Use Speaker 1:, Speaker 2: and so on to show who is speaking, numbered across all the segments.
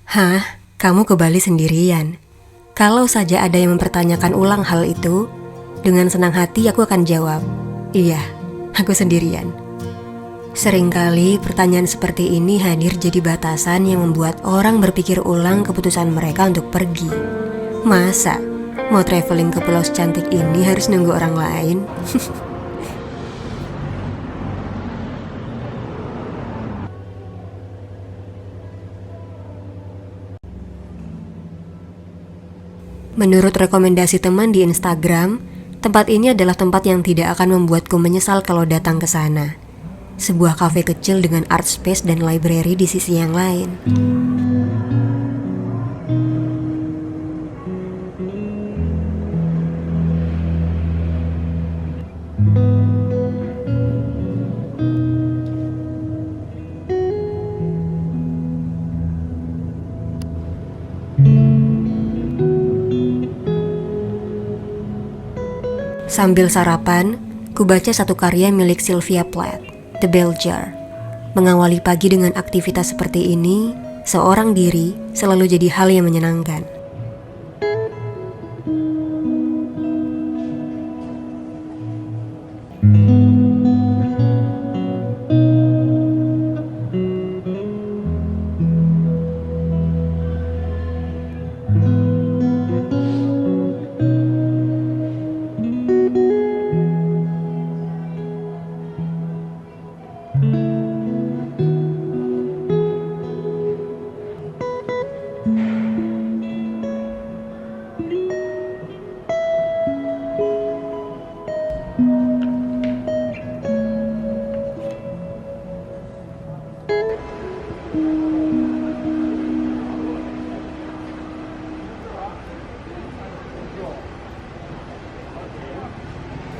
Speaker 1: Hah? Kamu ke Bali sendirian? Kalau saja ada yang mempertanyakan ulang hal itu, dengan senang hati aku akan jawab, iya, aku sendirian. Seringkali pertanyaan seperti ini hadir jadi batasan yang membuat orang berpikir ulang keputusan mereka untuk pergi. Masa mau traveling ke pulau secantik ini harus nunggu orang lain? Menurut rekomendasi teman di Instagram, tempat ini adalah tempat yang tidak akan membuatku menyesal kalau datang ke sana. Sebuah kafe kecil dengan art space dan library di sisi yang lain. Sambil sarapan, ku baca satu karya milik Sylvia Plath, The Bell Jar. Mengawali pagi dengan aktivitas seperti ini, seorang diri selalu jadi hal yang menyenangkan.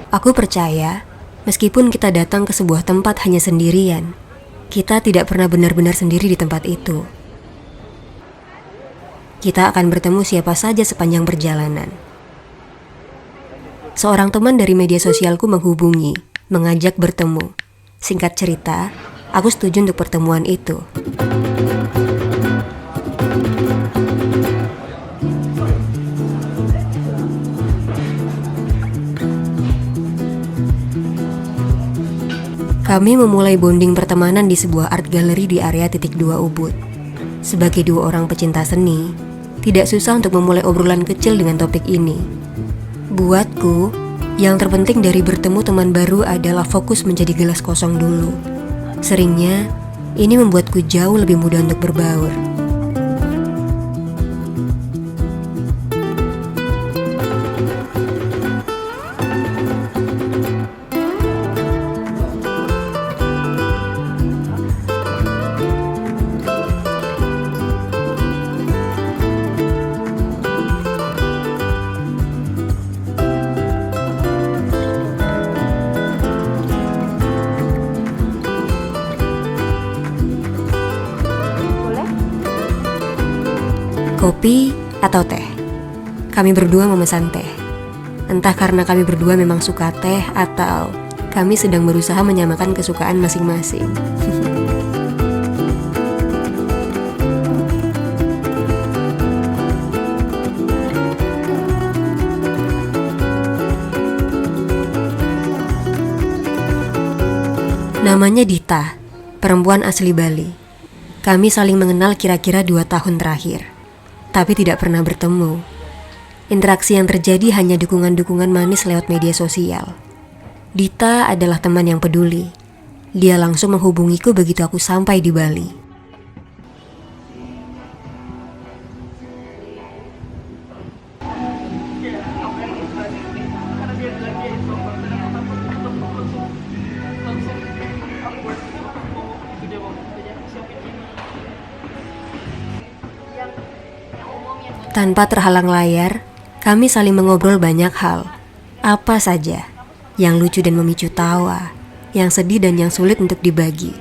Speaker 1: Aku percaya, meskipun kita datang ke sebuah tempat hanya sendirian, kita tidak pernah benar-benar sendiri di tempat itu. Kita akan bertemu siapa saja sepanjang perjalanan. Seorang teman dari media sosialku menghubungi, mengajak bertemu. Singkat cerita, aku setuju untuk pertemuan itu. Kami memulai bonding pertemanan di sebuah art gallery di area titik 2 Ubud. Sebagai dua orang pecinta seni, tidak susah untuk memulai obrolan kecil dengan topik ini. Buatku, yang terpenting dari bertemu teman baru adalah fokus menjadi gelas kosong dulu. Seringnya, ini membuatku jauh lebih mudah untuk berbaur. Kopi atau teh? Kami berdua memesan teh. Entah karena kami berdua memang suka teh atau kami sedang berusaha menyamakan kesukaan masing-masing. Namanya Dita, perempuan asli Bali. Kami saling mengenal kira-kira 2 tahun terakhir, tapi tidak pernah bertemu. Interaksi yang terjadi hanya dukungan-dukungan manis lewat media sosial. Dita adalah teman yang peduli. Dia langsung menghubungiku begitu aku sampai di Bali. Tanpa terhalang layar, kami saling mengobrol banyak hal. Apa saja, yang lucu dan memicu tawa, yang sedih dan yang sulit untuk dibagi.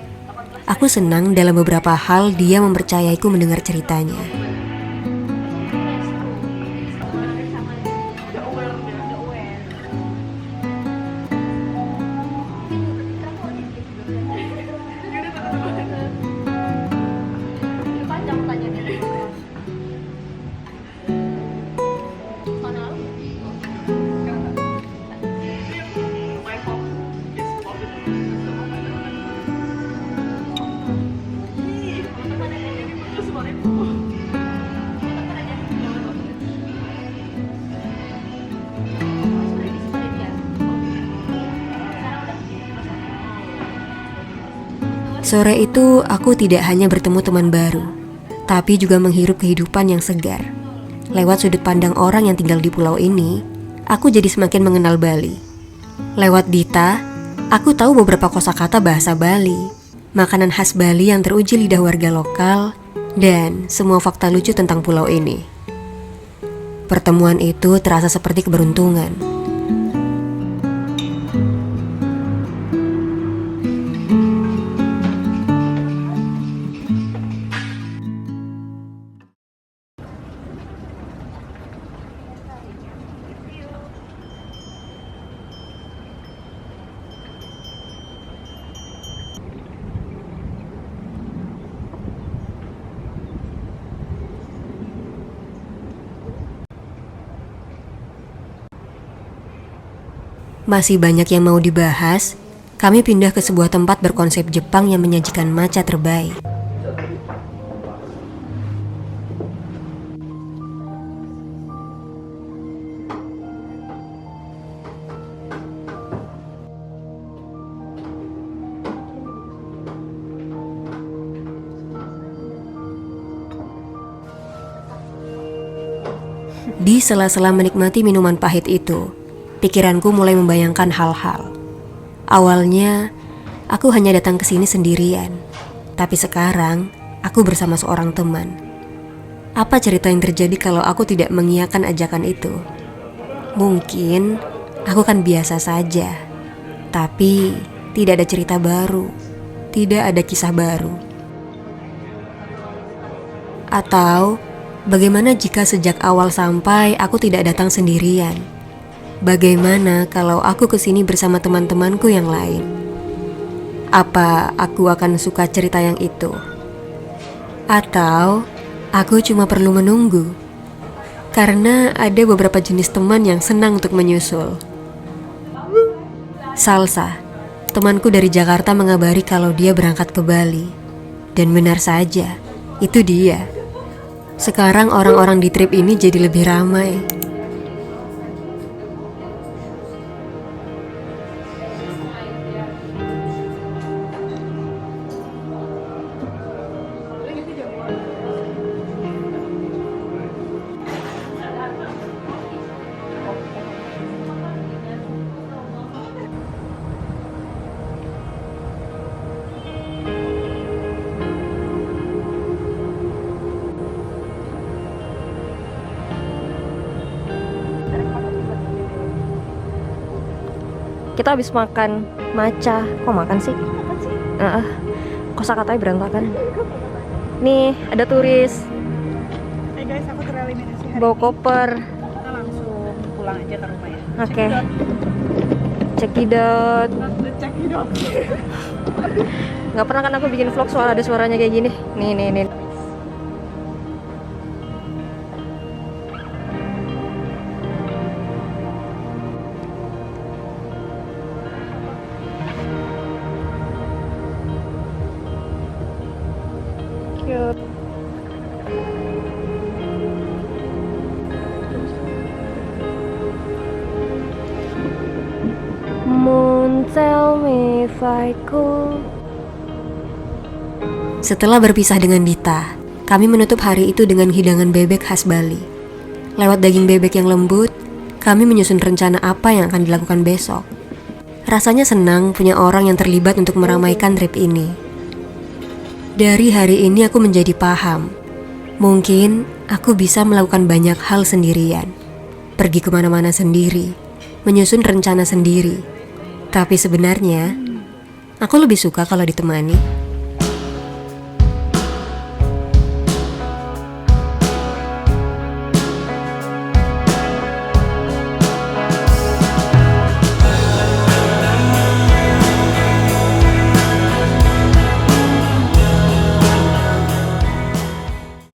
Speaker 1: Aku senang dalam beberapa hal dia mempercayaiku mendengar ceritanya. Sore itu aku tidak hanya bertemu teman baru, tapi juga menghirup kehidupan yang segar. Lewat sudut pandang orang yang tinggal di pulau ini, aku jadi semakin mengenal Bali. Lewat Dita, aku tahu beberapa kosakata bahasa Bali, makanan khas Bali yang teruji lidah warga lokal, dan semua fakta lucu tentang pulau ini. Pertemuan itu terasa seperti keberuntungan. Masih banyak yang mau dibahas, kami pindah ke sebuah tempat berkonsep Jepang yang menyajikan matcha terbaik. Di sela-sela menikmati minuman pahit itu, pikiranku mulai membayangkan hal-hal. Awalnya, aku hanya datang ke sini sendirian. Tapi sekarang, aku bersama seorang teman. Apa cerita yang terjadi kalau aku tidak mengiyakan ajakan itu? Mungkin, aku kan biasa saja. Tapi, tidak ada cerita baru. Tidak ada kisah baru. Atau, bagaimana jika sejak awal sampai aku tidak datang sendirian? Bagaimana kalau aku kesini bersama teman-temanku yang lain? Apa aku akan suka cerita yang itu? Atau aku cuma perlu menunggu? Karena ada beberapa jenis teman yang senang untuk menyusul. Salsa, temanku dari Jakarta mengabari kalau dia berangkat ke Bali. Dan benar saja, itu dia. Sekarang orang-orang di trip ini jadi lebih ramai. Kita habis makan matcha. Kok makan sih? Kosakatanya berantakan. Nih, ada turis.
Speaker 2: Hai guys, aku tereliminasi hari
Speaker 1: bawa
Speaker 2: ini.
Speaker 1: koper.
Speaker 2: Kita langsung pulang aja ke rumah ya.
Speaker 1: Oke. Cekidot.
Speaker 2: Cekidot.
Speaker 1: Gak pernah kan aku bikin vlog soal ada suaranya kayak gini. Nih. Cute. Moon, tell me if I could. Setelah berpisah dengan Dita, kami menutup hari itu dengan hidangan bebek khas Bali. Lewat daging bebek yang lembut, kami menyusun rencana apa yang akan dilakukan besok. Rasanya senang punya orang yang terlibat untuk meramaikan trip ini. Dari hari ini aku menjadi paham, mungkin aku bisa melakukan banyak hal sendirian. Pergi kemana-mana sendiri, menyusun rencana sendiri. Tapi sebenarnya, aku lebih suka kalau ditemani.